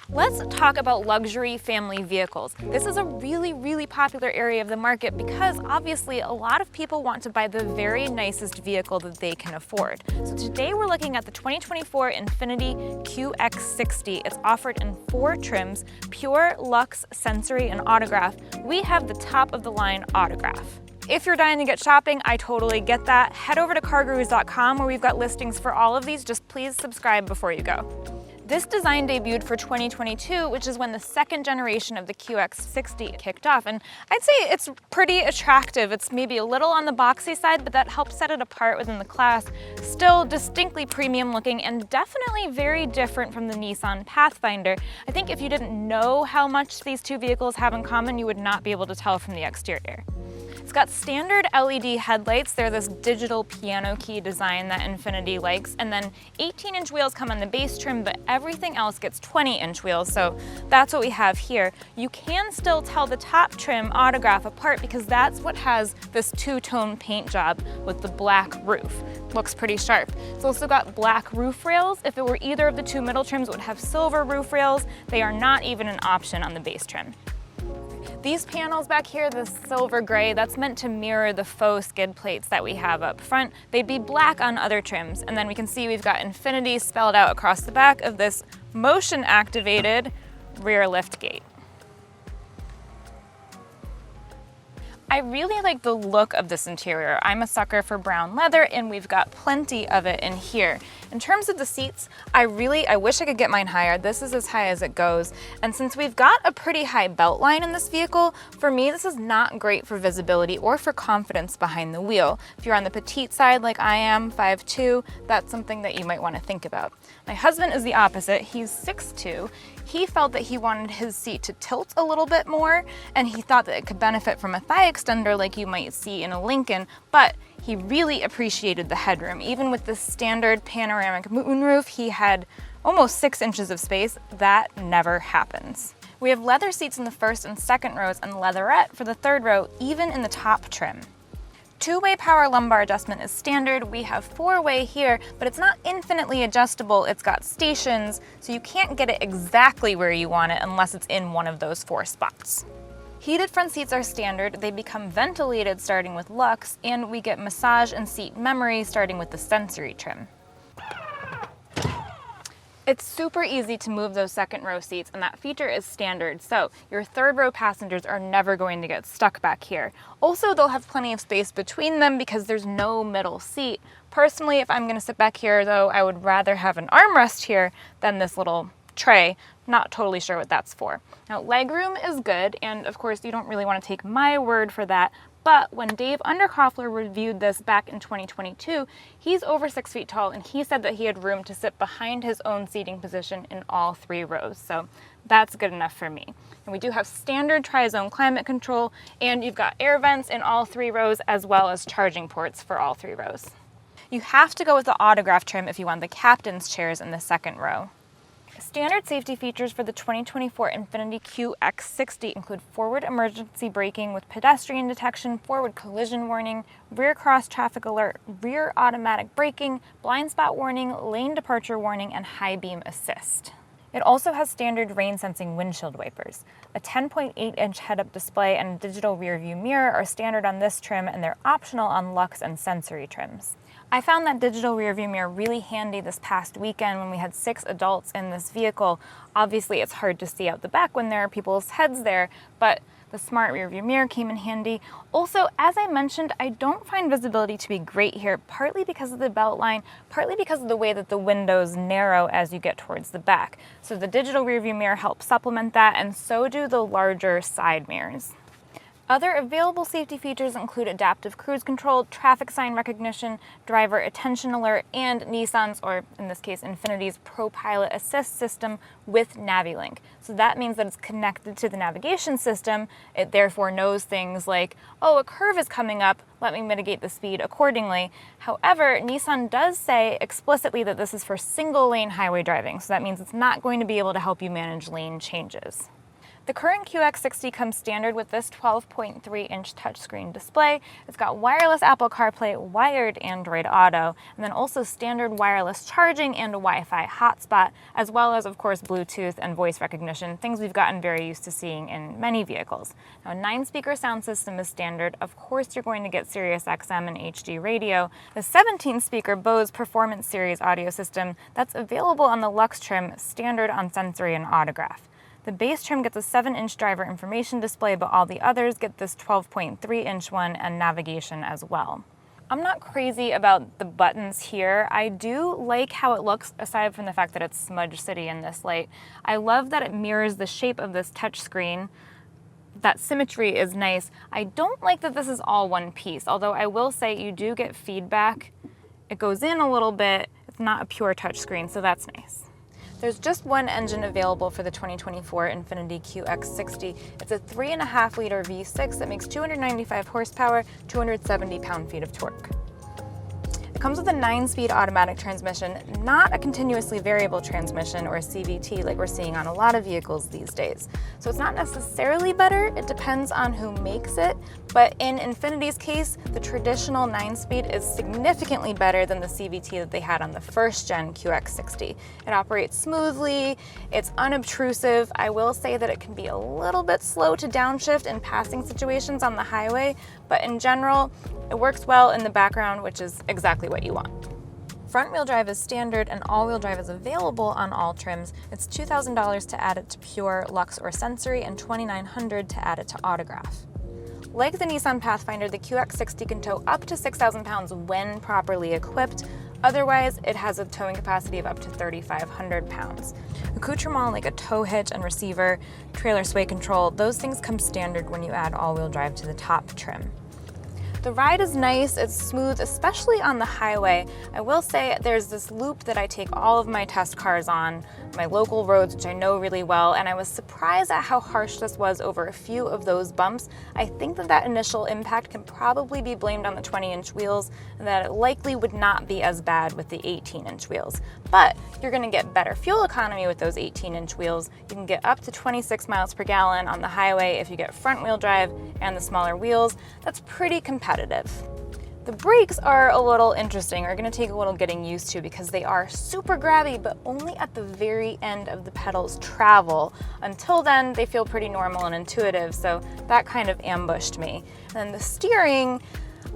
Let's talk about luxury family vehicles. This is a really popular area of the market because obviously a lot of people want to buy the very nicest vehicle that they can afford. So today we're looking at the 2024 Infiniti QX60. It's offered in 4 trims: Pure, Luxe, Sensory, and Autograph. We have the top of the line Autograph. If you're dying to get shopping, I totally get that. Head over to CarGurus.com where we've got listings for all of these. Just please subscribe before you go. This design debuted for 2022, which is when the second generation of the QX60 kicked off. And I'd say it's pretty attractive. It's maybe a little on the boxy side, but that helps set it apart within the class. Still distinctly premium looking and definitely very different from the Nissan Pathfinder. I think if you didn't know how much these two vehicles have in common, you would not be able to tell from the exterior. It's got standard LED headlights. They're this digital piano key design that Infiniti likes. And then 18-inch wheels come on the base trim, but everything else gets 20-inch wheels. So that's what we have here. You can still tell the top trim Autograph apart because that's what has this two-tone paint job with the black roof. Looks pretty sharp. It's also got black roof rails. If it were either of the two middle trims, it would have silver roof rails. They are not even an option on the base trim. These panels back here, the silver gray, that's meant to mirror the faux skid plates that we have up front. They'd be black on other trims. And then we can see we've got Infiniti spelled out across the back of this motion-activated rear lift gate. I really like the look of this interior. I'm a sucker for brown leather and we've got plenty of it in here. In terms of the seats, I wish I could get mine higher. This is as high as it goes. And since we've got a pretty high belt line in this vehicle, for me this is not great for visibility or for confidence behind the wheel. If you're on the petite side like I am, 5'2", that's something that you might want to think about. My husband is the opposite. He's 6'2". He felt that he wanted his seat to tilt a little bit more, and he thought that it could benefit from a thigh extender like you might see in a Lincoln, but he really appreciated the headroom. Even with the standard panoramic moonroof, he had almost 6 inches of space. That never happens. We have leather seats in the first and second rows and leatherette for the third row, even in the top trim. 2-way power lumbar adjustment is standard. We have 4-way here, but it's not infinitely adjustable. It's got stations, so you can't get it exactly where you want it unless it's in one of those 4 spots. Heated front seats are standard. They become ventilated starting with Luxe, and we get massage and seat memory starting with the Sensory trim. It's super easy to move those second row seats, and that feature is standard, so your third row passengers are never going to get stuck back here. Also, they'll have plenty of space between them because there's no middle seat. Personally, if I'm going to sit back here, though, I would rather have an armrest here than this little tray. Not totally sure what that's for. Now, legroom is good, and of course, you don't really want to take my word for that. But when Dave Underkoffler reviewed this back in 2022, he's over 6 feet tall and he said that he had room to sit behind his own seating position in all 3 rows. So that's good enough for me. And we do have standard tri-zone climate control, and you've got air vents in all 3 rows as well as charging ports for all 3 rows. You have to go with the Autograph trim if you want the captain's chairs in the second row. Standard safety features for the 2024 Infiniti QX60 include forward emergency braking with pedestrian detection, forward collision warning, rear cross traffic alert, rear automatic braking, blind spot warning, lane departure warning, and high beam assist. It also has standard rain-sensing windshield wipers. A 10.8-inch head-up display and a digital rear-view mirror are standard on this trim, and they're optional on Luxe and Sensory trims. I found that digital rearview mirror really handy this past weekend when we had 6 adults in this vehicle. Obviously, it's hard to see out the back when there are people's heads there, but the smart rearview mirror came in handy. Also, as I mentioned, I don't find visibility to be great here, partly because of the belt line, partly because of the way that the windows narrow as you get towards the back. So the digital rearview mirror helps supplement that, and so do the larger side mirrors. Other available safety features include adaptive cruise control, traffic sign recognition, driver attention alert, and Nissan's, or in this case Infiniti's, ProPilot Assist system with NaviLink. So that means that it's connected to the navigation system. It therefore knows things like, oh, a curve is coming up, let me mitigate the speed accordingly. However, Nissan does say explicitly that this is for single lane highway driving, so that means it's not going to be able to help you manage lane changes. The current QX60 comes standard with this 12.3-inch touchscreen display. It's got wireless Apple CarPlay, wired Android Auto, and then also standard wireless charging and a Wi-Fi hotspot, as well as, of course, Bluetooth and voice recognition, things we've gotten very used to seeing in many vehicles. Now, a 9-speaker sound system is standard. Of course, you're going to get Sirius XM and HD radio. The 17-speaker Bose Performance Series audio system, that's available on the Luxe trim, standard on Sensory and Autograph. The base trim gets a 7-inch driver information display, but all the others get this 12.3-inch one and navigation as well. I'm not crazy about the buttons here. I do like how it looks, aside from the fact that it's Smudge City in this light. I love that it mirrors the shape of this touchscreen. That symmetry is nice. I don't like that this is all one piece, although I will say you do get feedback. It goes in a little bit. It's not a pure touchscreen, so that's nice. There's just one engine available for the 2024 Infiniti QX60. It's a 3.5-liter V6 that makes 295 horsepower, 270 pound-feet of torque. It comes with a 9-speed automatic transmission, not a continuously variable transmission or CVT like we're seeing on a lot of vehicles these days. So it's not necessarily better, it depends on who makes it, but in Infiniti's case, the traditional 9-speed is significantly better than the CVT that they had on the first-gen QX60. It operates smoothly, it's unobtrusive. I will say that it can be a little bit slow to downshift in passing situations on the highway, but in general, it works well in the background, which is exactly what you want. Front-wheel drive is standard and all-wheel drive is available on all trims. It's $2,000 to add it to Pure, Luxe, or Sensory, and $2,900 to add it to Autograph. Like the Nissan Pathfinder, the QX60 can tow up to 6,000 pounds when properly equipped. Otherwise, it has a towing capacity of up to 3,500 pounds. Accoutrements like a tow hitch and receiver, trailer sway control, those things come standard when you add all-wheel drive to the top trim. The ride is nice, it's smooth, especially on the highway. I will say there's this loop that I take all of my test cars on, my local roads, which I know really well, and I was surprised at how harsh this was over a few of those bumps. I think that initial impact can probably be blamed on the 20-inch wheels, and that it likely would not be as bad with the 18-inch wheels. But you're gonna get better fuel economy with those 18-inch wheels. You can get up to 26 miles per gallon on the highway if you get front-wheel drive and the smaller wheels. That's pretty competitive. The brakes are a little interesting, are gonna take a little getting used to because they are super grabby, but only at the very end of the pedal's travel. Until then, they feel pretty normal and intuitive, so that kind of ambushed me. And then the steering,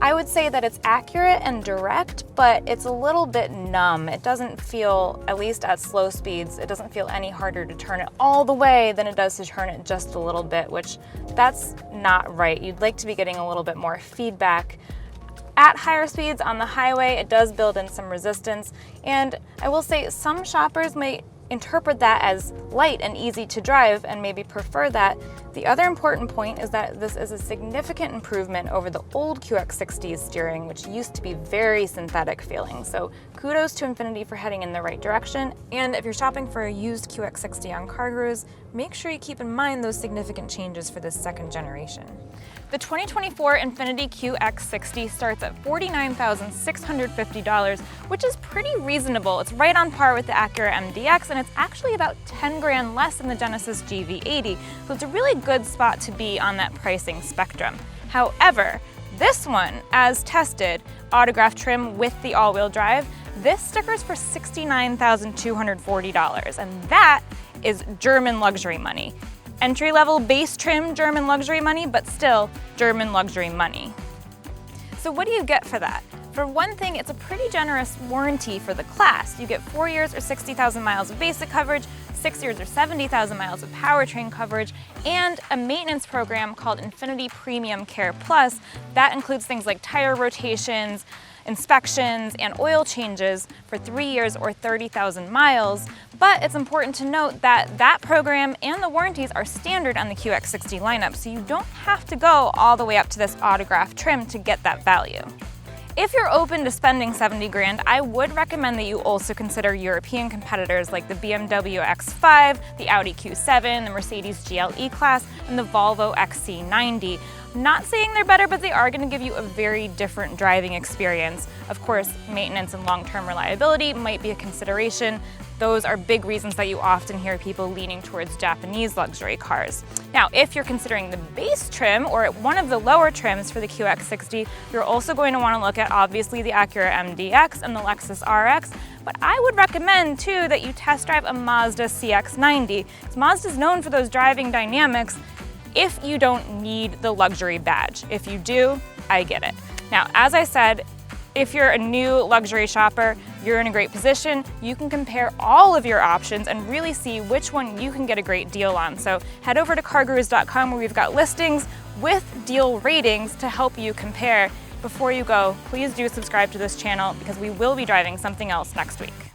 I would say that it's accurate and direct, but it's a little bit numb. It doesn't feel, at least at slow speeds, it doesn't feel any harder to turn it all the way than it does to turn it just a little bit, which that's not right. You'd like to be getting a little bit more feedback. At higher speeds on the highway, it does build in some resistance, and I will say some shoppers might interpret that as light and easy to drive and maybe prefer that. The other important point is that this is a significant improvement over the old QX60's steering, which used to be very synthetic feeling. So kudos to Infiniti for heading in the right direction. And if you're shopping for a used QX60 on CarGurus, make sure you keep in mind those significant changes for this second generation. The 2024 Infiniti QX60 starts at $49,650, which is pretty reasonable. It's right on par with the Acura MDX, and it's actually about 10 grand less than the Genesis GV80, so it's a really good spot to be on that pricing spectrum. However, this one, as tested, autograph trim with the all-wheel drive, this sticker's for $69,240, and that is German luxury money. Entry-level base trim German luxury money, but still German luxury money. So what do you get for that? For one thing, it's a pretty generous warranty for the class. You get 4 years or 60,000 miles of basic coverage, 6 years or 70,000 miles of powertrain coverage, and a maintenance program called Infiniti Premium Care Plus. That includes things like tire rotations, inspections, and oil changes for 3 years or 30,000 miles. But it's important to note that that program and the warranties are standard on the QX60 lineup, so you don't have to go all the way up to this autograph trim to get that value. If you're open to spending 70 grand, I would recommend that you also consider European competitors like the BMW X5, the Audi Q7, the Mercedes GLE class, and the Volvo XC90. I'm not saying they're better, but they are going to give you a very different driving experience. Of course, maintenance and long-term reliability might be a consideration. Those are big reasons that you often hear people leaning towards Japanese luxury cars. Now, if you're considering the base trim or one of the lower trims for the QX60, you're also going to want to look at obviously the Acura MDX and the Lexus RX, but I would recommend too that you test drive a Mazda CX-90. Mazda's known for those driving dynamics if you don't need the luxury badge. If you do, I get it. Now, as I said, if you're a new luxury shopper, you're in a great position. You can compare all of your options and really see which one you can get a great deal on. So head over to CarGurus.com where we've got listings with deal ratings to help you compare. Before you go, please do subscribe to this channel because we will be driving something else next week.